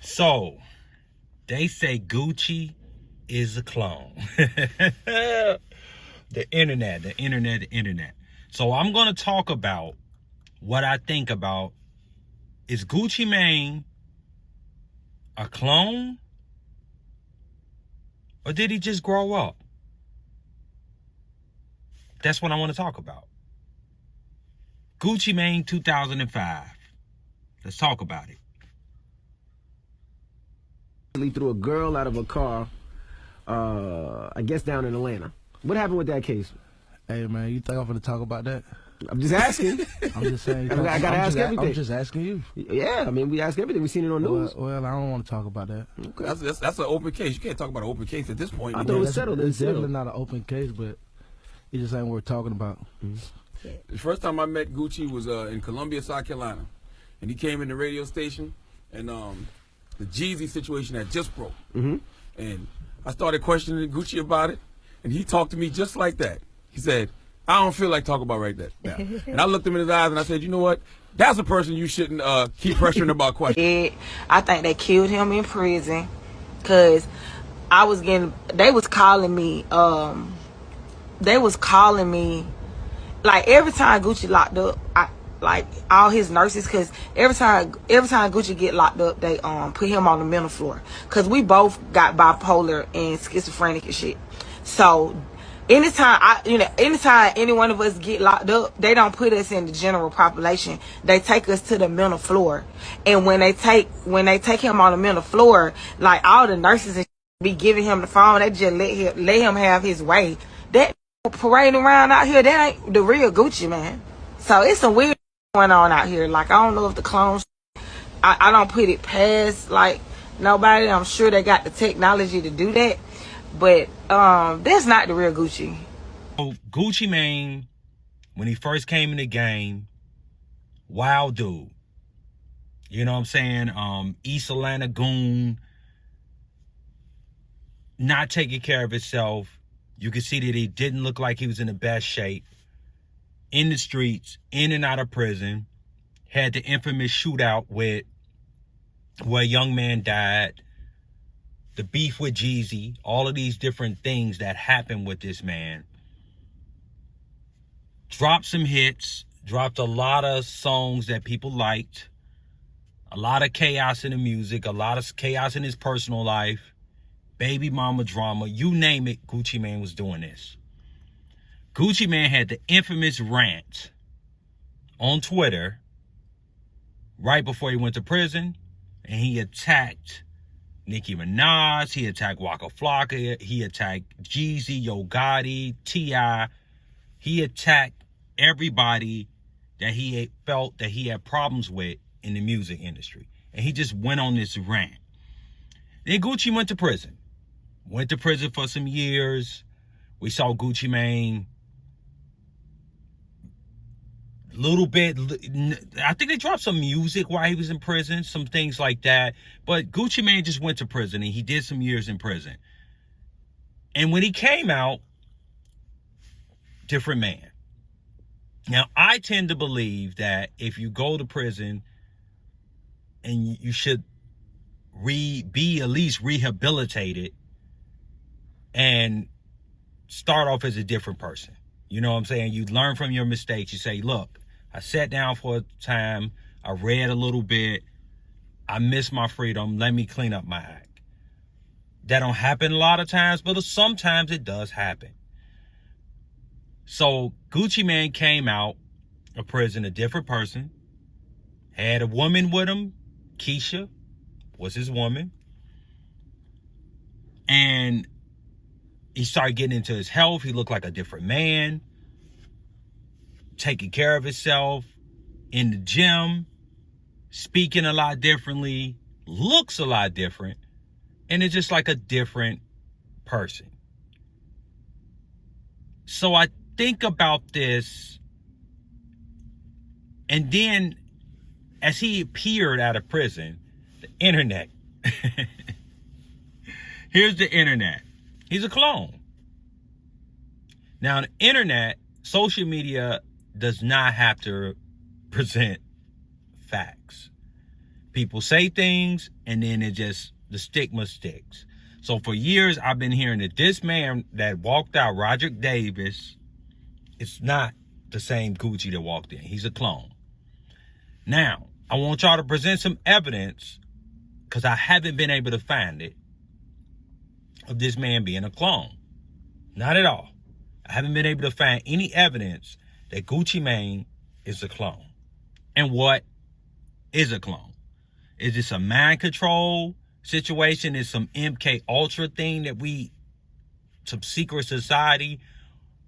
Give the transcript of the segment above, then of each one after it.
So, they say Gucci is a clone. The internet. So I'm going to talk about what I think about, is Gucci Mane a clone? Or did he just grow up? That's what I want to talk about. Gucci Mane 2005. Let's talk about it. He threw a girl out of a car, I guess down in Atlanta. What happened with that case? Hey man, you think I'm gonna talk about that? I'm just asking. I'm just saying. I gotta ask everything. I'm just asking you. Yeah, I mean, we ask everything. We seen it on news. Well, I don't want to talk about that. Okay. That's an open case. You can't talk about an open case at this point. I thought it was settled. It's definitely not an open case, but it just ain't worth talking about. The first time I met Gucci was in Columbia, South Carolina, and he came in the radio station, and the Jeezy situation had just broke, and I started questioning Gucci about it, and he talked to me just like that. He said, "I don't feel like talking about right that now." And I looked him in his eyes and I said, "You know what? That's a person you shouldn't keep pressuring about questions." I think they killed him in prison because they was calling me like every time Gucci locked up, like all his nurses, because every time Gucci get locked up, they put him on the mental floor, because we both got bipolar and schizophrenic and shit. So anytime any one of us get locked up, they don't put us in the general population. They take us to the mental floor. And when they take him on the mental floor, like all the nurses and be giving him the phone, they just let him have his way. That parading around out here, that ain't the real Gucci, man. So it's some weird going on out here. Like, I don't know if the clones, I don't put it past like nobody. I'm sure they got the technology to do that. But that's not the real Gucci. So Gucci Mane, when he first came in the game, wild dude. You know what I'm saying? East Atlanta goon, not taking care of himself. You could see that he didn't look like he was in the best shape. In the streets, in and out of prison. Had the infamous shootout where a young man died. The beef with Jeezy. All of these different things that happened with this man. Dropped some hits. Dropped a lot of songs that people liked. A lot of chaos in the music. A lot of chaos in his personal life. Baby mama drama. You name it, Gucci Mane was doing this. Gucci Mane had the infamous rant on Twitter right before he went to prison, and he attacked Nicki Minaj, he attacked Waka Flocka, he attacked Jeezy, Yo Gotti, T.I. He attacked everybody that he felt that he had problems with in the music industry. And he just went on this rant. Then Gucci went to prison. Went to prison for some years. We saw Gucci Mane little bit. I think they dropped some music while he was in prison, some things like that. But Gucci Mane just went to prison and he did some years in prison. And when he came out, different man. Now, I tend to believe that if you go to prison and you should be at least rehabilitated and start off as a different person. You know what I'm saying? You learn from your mistakes. You say, look, I sat down for a time. I read a little bit. I missed my freedom. Let me clean up my act. That don't happen a lot of times, but sometimes it does happen. So Gucci Mane came out of prison a different person. Had a woman with him. Keisha was his woman. And he started getting into his health. He looked like a different man. Taking care of himself. In the gym. Speaking a lot differently. Looks a lot different. And it's just like a different person. So I think about this. And then as he appeared out of prison, the internet. Here's the internet. He's a clone. Now, the internet, social media does not have to present facts. People say things and then the stigma sticks. So for years, I've been hearing that this man that walked out, Roderick Davis, it's not the same Gucci that walked in. He's a clone. Now, I want y'all to present some evidence, because I haven't been able to find it, of this man being a clone. Not at all. I haven't been able to find any evidence that Gucci Mane is a clone. And what is a clone? Is this a mind control situation? Is some MK Ultra thing that some secret society?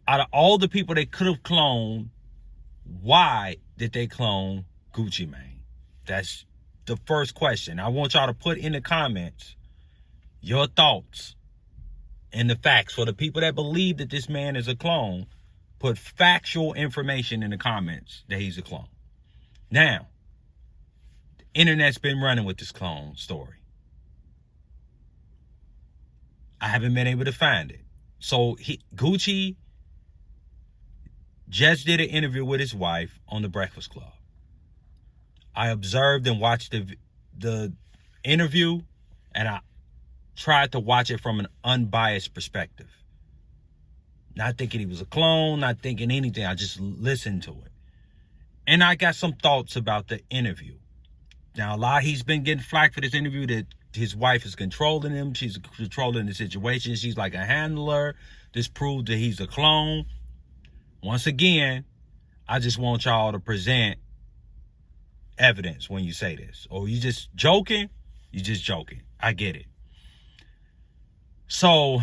Out of all the people they could have cloned, why did they clone Gucci Mane? That's the first question. I want y'all to put in the comments your thoughts and the facts. For the people that believe that this man is a clone, put factual information in the comments that he's a clone. Now, the internet's been running with this clone story. I haven't been able to find it. So Gucci just did an interview with his wife on The Breakfast Club. I observed and watched the interview, and I tried to watch it from an unbiased perspective. Not thinking he was a clone, not thinking anything. I just listened to it. And I got some thoughts about the interview. Now, he's been getting flack for this interview that his wife is controlling him. She's controlling the situation. She's like a handler. This proved that he's a clone. Once again, I just want y'all to present evidence when you say this. Or you just joking? You just joking. I get it. So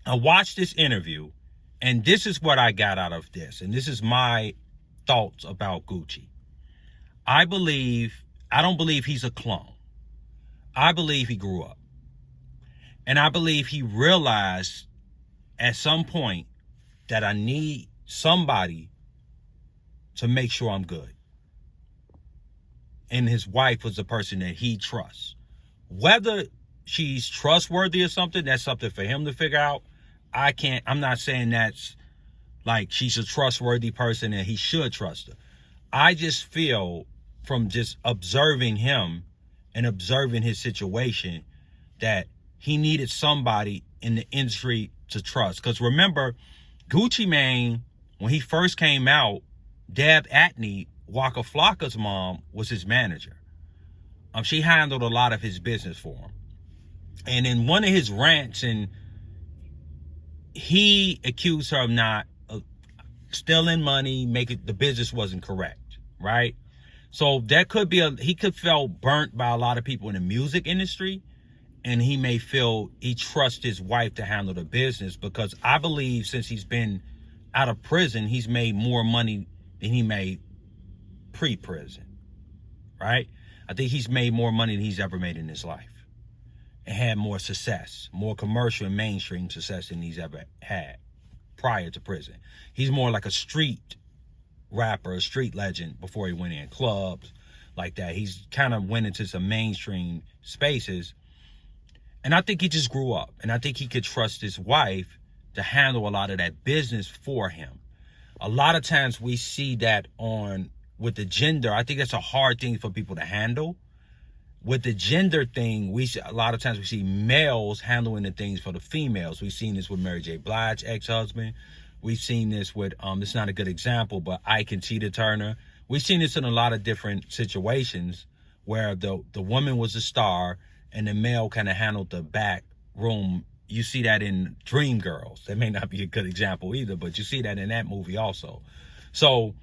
I watched this interview, and this is what I got out of this. And this is my thoughts about Gucci. I don't believe he's a clone. I believe he grew up. And I believe he realized at some point that I need somebody to make sure I'm good. And his wife was the person that he trusts. Whether she's trustworthy or something, that's something for him to figure out. I'm not saying that's like she's a trustworthy person and he should trust her. I just feel from just observing him and observing his situation that he needed somebody in the industry to trust. Because remember, Gucci Mane, when he first came out, Deb Atney, Waka Flocka's mom, was his manager. She handled a lot of his business for him. And in one of his rants, and he accused her of not stealing money, making the business wasn't correct, right? So that could be he could feel burnt by a lot of people in the music industry, and he may feel he trusts his wife to handle the business, because I believe since he's been out of prison, he's made more money than he made pre-prison, right? I think he's made more money than he's ever made in his life, and had more success, more commercial and mainstream success than he's ever had prior to prison. He's more like a street rapper, a street legend before he went in clubs like that. He's kind of went into some mainstream spaces. And I think he just grew up, and I think he could trust his wife to handle a lot of that business for him. A lot of times we see that with the gender. I think that's a hard thing for people to handle. With the gender thing, a lot of times we see males handling the things for the females. We've seen this with Mary J. Blige, ex-husband. We've seen this with, it's not a good example, but Ike and Tina Turner. We've seen this in a lot of different situations where the woman was a star and the male kind of handled the back room. You see that in Dreamgirls. That may not be a good example either, but you see that in that movie also. So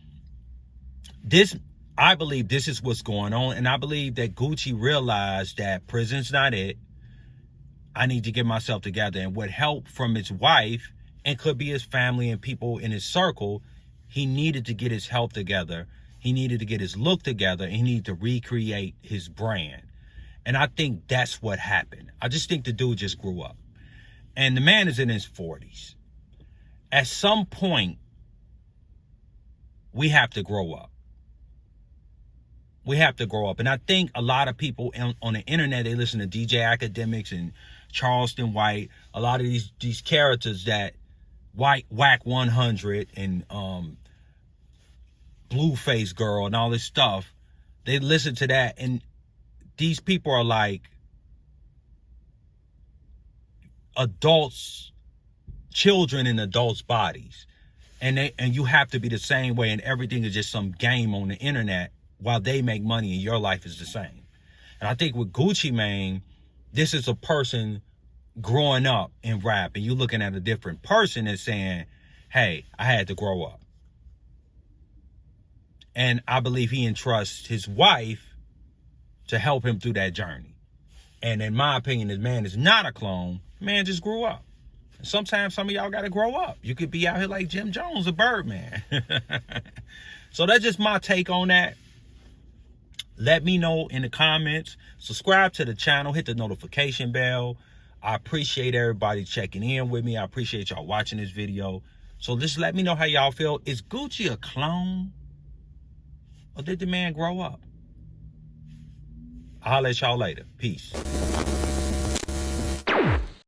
I believe this is what's going on. And I believe that Gucci realized that prison's not it. I need to get myself together. And with help from his wife, and could be his family and people in his circle, he needed to get his health together. He needed to get his look together. And he needed to recreate his brand. And I think that's what happened. I just think the dude just grew up. And the man is in his 40s. At some point, we have to grow up. We have to grow up. And I think a lot of people on the internet, they listen to DJ Academics and Charleston White, a lot of these characters that Whack 100 and Blueface Girl and all this stuff. They listen to that, and these people are like adults, children in adults' bodies. And you have to be the same way, and everything is just some game on the internet while they make money and your life is the same. And I think with Gucci Mane, this is a person growing up in rap, and you're looking at a different person and saying, hey, I had to grow up. And I believe he entrusts his wife to help him through that journey. And in my opinion, this man is not a clone. Man just grew up. And sometimes some of y'all got to grow up. You could be out here like Jim Jones or Birdman. So that's just my take on that. Let me know in the comments. Subscribe to the channel. Hit the notification bell. I appreciate everybody checking in with me. I appreciate y'all watching this video. So just let me know how y'all feel. Is Gucci a clone? Or did the man grow up? I'll let y'all later. Peace.